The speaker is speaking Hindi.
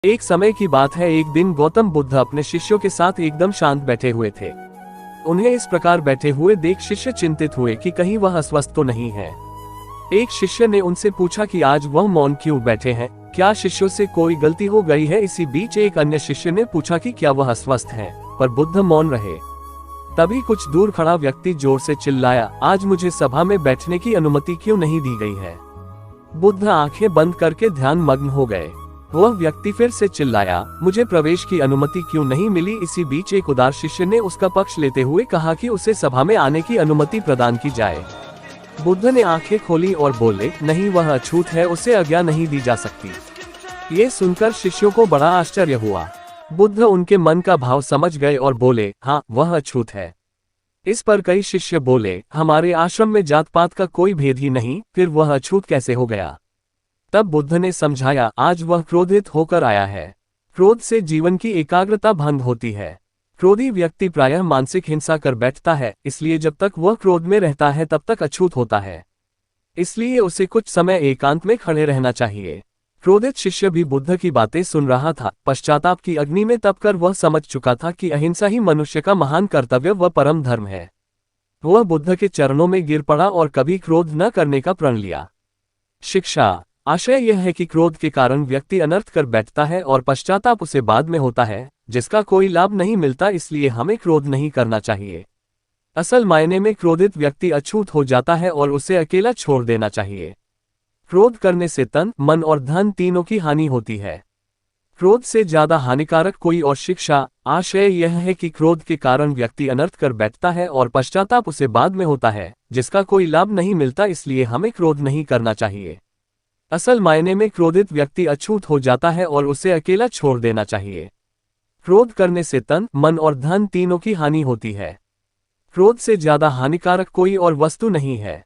एक समय की बात है, एक दिन गौतम बुद्ध अपने शिष्यों के साथ एकदम शांत बैठे हुए थे। उन्हें इस प्रकार बैठे हुए देख शिष्य चिंतित हुए कि कहीं वह अस्वस्थ तो नहीं है। एक शिष्य ने उनसे पूछा कि आज वह मौन क्यों बैठे हैं, क्या शिष्यों से कोई गलती हो गई है। इसी बीच एक अन्य शिष्य ने पूछा कि क्या वह अस्वस्थ हैं, पर बुद्ध मौन रहे। तभी कुछ दूर खड़ा व्यक्ति जोर से चिल्लाया, आज मुझे सभा में बैठने की अनुमति क्यों नहीं दी गई है। बुद्ध आंखें बंद करके ध्यान मग्न हो गए। वह व्यक्ति फिर से चिल्लाया, मुझे प्रवेश की अनुमति क्यों नहीं मिली। इसी बीच एक उदार शिष्य ने उसका पक्ष लेते हुए कहा कि उसे सभा में आने की अनुमति प्रदान की जाए। बुद्ध ने आंखें खोली और बोले, नहीं, वह अछूत है, उसे आज्ञा नहीं दी जा सकती। ये सुनकर शिष्यों को बड़ा आश्चर्य हुआ। बुद्ध उनके मन का भाव समझ गए और बोले, हाँ, वह अछूत है। इस पर कई शिष्य बोले, हमारे आश्रम में जात पात का कोई भेद ही नहीं, फिर वह अछूत कैसे हो गया। तब बुद्ध ने समझाया, आज वह क्रोधित होकर आया है। क्रोध से जीवन की एकाग्रता भंग होती है। क्रोधी व्यक्ति प्रायः मानसिक हिंसा कर बैठता है, इसलिए जब तक वह क्रोध में रहता है तब तक अछूत होता है। इसलिए उसे कुछ समय एकांत में खड़े रहना चाहिए। क्रोधित शिष्य भी बुद्ध की बातें सुन रहा था। पश्चाताप की अग्नि में तपकर वह समझ चुका था कि अहिंसा ही मनुष्य का महान कर्तव्य व परम धर्म है। वह बुद्ध के चरणों में गिर पड़ा और कभी क्रोध न करने का प्रण लिया। शिक्षा। आशय यह है कि क्रोध के कारण व्यक्ति अनर्थ कर बैठता है और पश्चाताप उसे बाद में होता है, जिसका कोई लाभ नहीं मिलता। इसलिए हमें क्रोध नहीं करना चाहिए। असल मायने में क्रोधित व्यक्ति अछूत हो जाता है और उसे अकेला छोड़ देना चाहिए। क्रोध करने से तन, मन और धन तीनों की हानि होती है। क्रोध से ज्यादा हानिकारक कोई और शिक्षा। आशय यह है कि क्रोध के कारण व्यक्ति अनर्थ कर बैठता है और पश्चाताप उसे बाद में होता है, जिसका कोई लाभ नहीं मिलता। इसलिए हमें क्रोध नहीं करना चाहिए। असल मायने में क्रोधित व्यक्ति अछूत हो जाता है और उसे अकेला छोड़ देना चाहिए। क्रोध करने से तन, मन और धन तीनों की हानि होती है। क्रोध से ज्यादा हानिकारक कोई और वस्तु नहीं है।